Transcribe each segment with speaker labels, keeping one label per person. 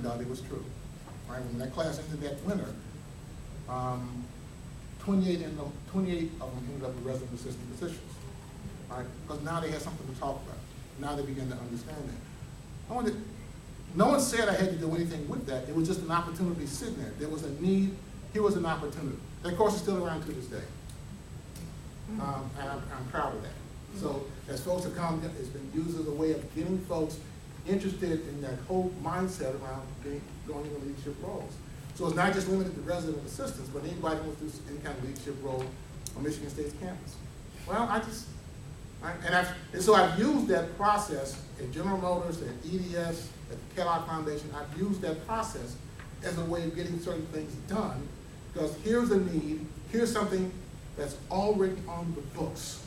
Speaker 1: out it was true. Right? When that class ended that winter, 28 of them ended up with resident assistant positions. Right? Because now they had something to talk about. Now they began to understand that. No one said I had to do anything with that. It was just an opportunity sitting there. There was a need. Here was an opportunity. That course is still around to this day. And I'm proud of that. So as folks have come, it's been used as a way of getting folks interested in that whole mindset around going into leadership roles. So it's not just limited to resident assistants, but anybody who wants to do any kind of leadership role on Michigan State's campus. Well, so I've used that process at General Motors, at EDS, at the Kellogg Foundation. I've used that process as a way of getting certain things done, because here's a need, here's something that's already on the books.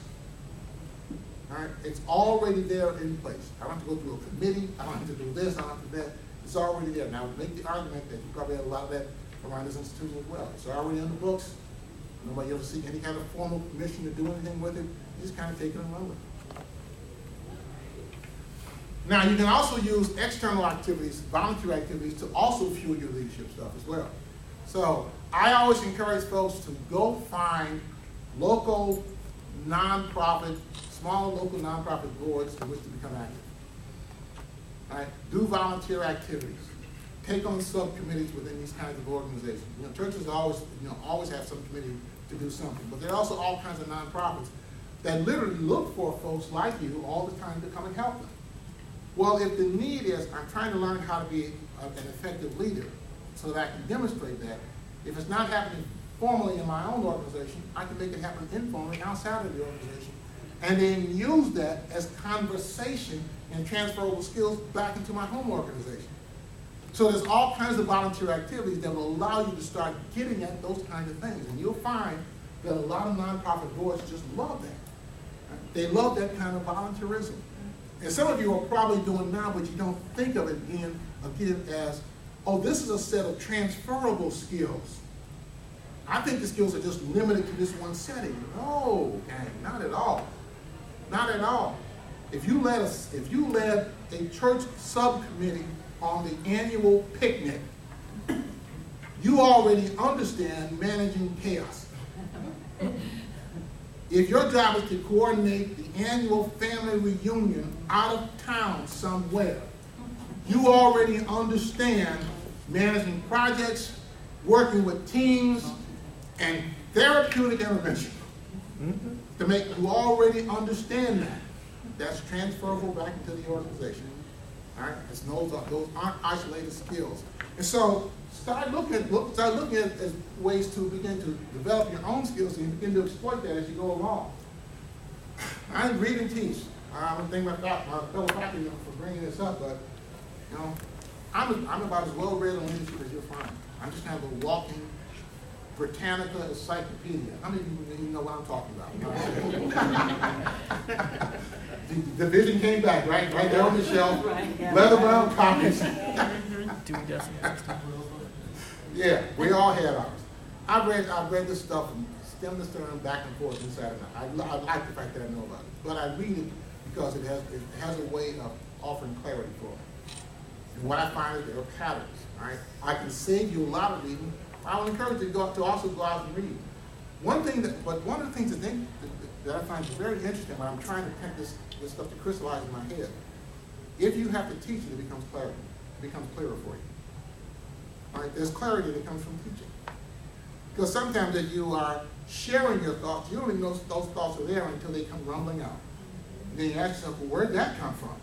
Speaker 1: All right? It's already there in place. I don't have to go through a committee, I don't have to do this, I don't have to do that. It's already there. Now, make the argument that you probably have a lot of that around this institution as well. It's already on the books. Nobody ever seek any kind of formal permission to do anything with it. You just kind of take it and run with it. Now, you can also use external activities, volunteer activities, to also fuel your leadership stuff as well. So I always encourage folks to go find local nonprofit, small local nonprofit boards in which to become active. All right? Do volunteer activities. Take on subcommittees within these kinds of organizations. Churches always have some committee to do something, but there are also all kinds of nonprofits that literally look for folks like you all the time to come and help them. Well, if the need is, I'm trying to learn how to be an effective leader so that I can demonstrate that. If it's not happening formally in my own organization, I can make it happen informally outside of the organization, and then use that as conversation and transferable skills back into my home organization. So there's all kinds of volunteer activities that will allow you to start getting at those kinds of things. And you'll find that a lot of nonprofit boards just love that. Right? They love that kind of volunteerism. And some of you are probably doing now, but you don't think of it again as, oh, this is a set of transferable skills. I think the skills are just limited to this one setting. No, gang, not at all. Not at all. If you led a church subcommittee on the annual picnic, you already understand managing chaos. If your job is to coordinate the annual family reunion out of town somewhere, you already understand managing projects, working with teams, and therapeutic intervention. You already understand that. That's transferable back into the organization. All right? Those aren't isolated skills. And so start looking at as ways to begin to develop your own skills and begin to exploit that as you go along. I read and teach. I'm thinking about my fellow faculty for bringing this up, but I'm about as well read on leadership as you'll find. I'm just kind of a walking Britannica encyclopedia. How many of you even know what I'm talking about? The vision came back, right there on the shelf, leather bound copies. Yeah, we all had ours. I've read this stuff from stem to stern, back and forth, inside and out. I like the fact that I know about it, but I read it because it has a way of offering clarity for me. And what I find is there are patterns. Right? I can save you a lot of reading. I would encourage you to also go out and read. One of the things that I find very interesting when I'm trying to get this stuff to crystallize in my head, if you have to teach it, it becomes clarity. It becomes clearer for you. All right? There's clarity that comes from teaching. Because sometimes if you are sharing your thoughts, you don't even know those thoughts are there until they come rumbling out. And then you ask yourself, well, where'd that come from?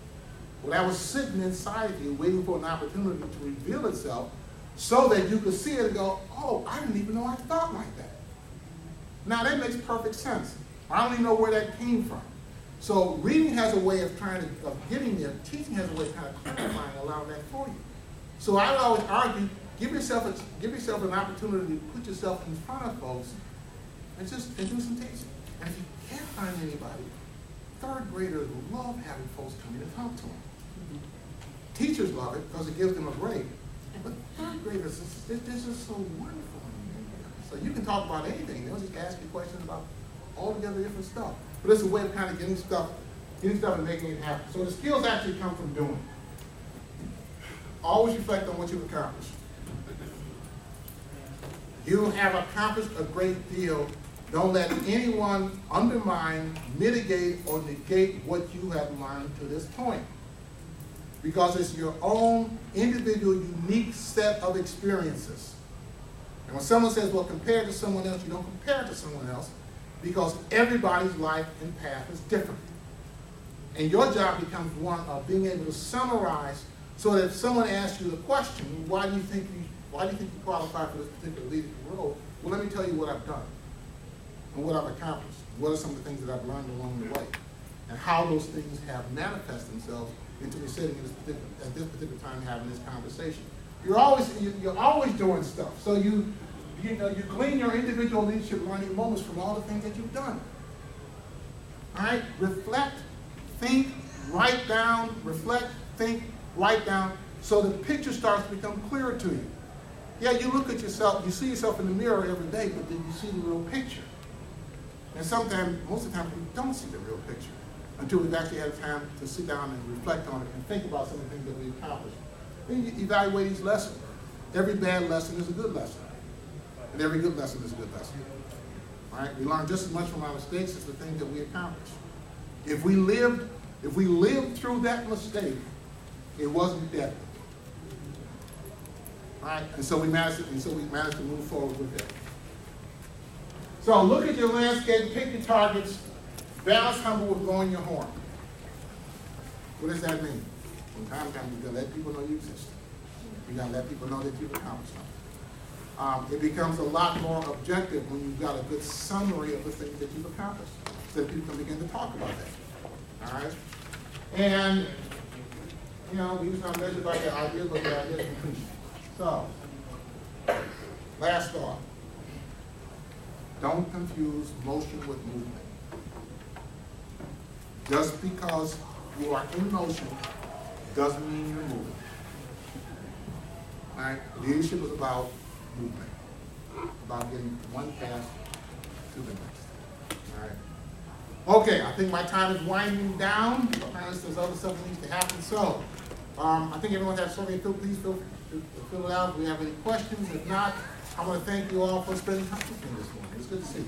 Speaker 1: Well, that was sitting inside of you, waiting for an opportunity to reveal itself so that you could see it and go, oh, I didn't even know I thought like that. Now, that makes perfect sense. I don't even know where that came from. So reading has a way of getting there. Teaching has a way of kind of clarifying and allowing that for you. So I would always argue, give yourself an opportunity to put yourself in front of folks and do some teaching. And if you can't find anybody, third graders love having folks come in and talk to them. Teachers love it because it gives them a break. But third graders, this is so wonderful. So you can talk about anything. They'll just ask you questions about altogether different stuff. But it's a way of kind of getting stuff and making it happen. So the skills actually come from doing. always reflect on what you've accomplished. You have accomplished a great deal. Don't let anyone undermine, mitigate, or negate what you have learned to this point. Because it's your own individual, unique set of experiences. And when someone says, well, compared to someone else, you don't compare it to someone else, because everybody's life and path is different. And your job becomes one of being able to summarize, so that if someone asks you the question, why do you think you qualify for this particular leadership role? Well, let me tell you what I've done and what I've accomplished. What are some of the things that I've learned along the way, and how those things have manifested themselves into me sitting at this particular time having this conversation. You're always doing stuff. So you glean your individual leadership learning moments from all the things that you've done. All right? Reflect, think, write down, reflect, think, write down, so the picture starts to become clearer to you. Yeah, you look at yourself, you see yourself in the mirror every day, but then you see the real picture. And sometimes, most of the time, we don't see the real picture until we've actually had time to sit down and reflect on it and think about some of the things that we accomplished. Then you evaluate each lesson. Every bad lesson is a good lesson. And every good lesson is a good lesson. All right? We learn just as much from our mistakes as the things that we accomplish. If we lived through that mistake, it wasn't deadly. All right? And so we managed to move forward with that. So look at your landscape, pick your targets, balance humble with blowing your horn. What does that mean? From time to time, you've got to let people know you exist. You've got to let people know that you've accomplished something. It becomes a lot more objective when you've got a good summary of the things that you've accomplished, so that people can begin to talk about that. All right? And, we usually not measure by the idea, but the idea is completion. So, last thought. Don't confuse motion with movement. Just because you are in motion doesn't mean you're moving. All right? Leadership is about movement, about getting from one task to the next. All right? Okay, I think my time is winding down. Apparently there's other stuff that needs to happen. So, I think everyone has something to please feel free to fill it out if we have any questions. If not, I want to thank you all for spending time with me this morning. It's good to see you.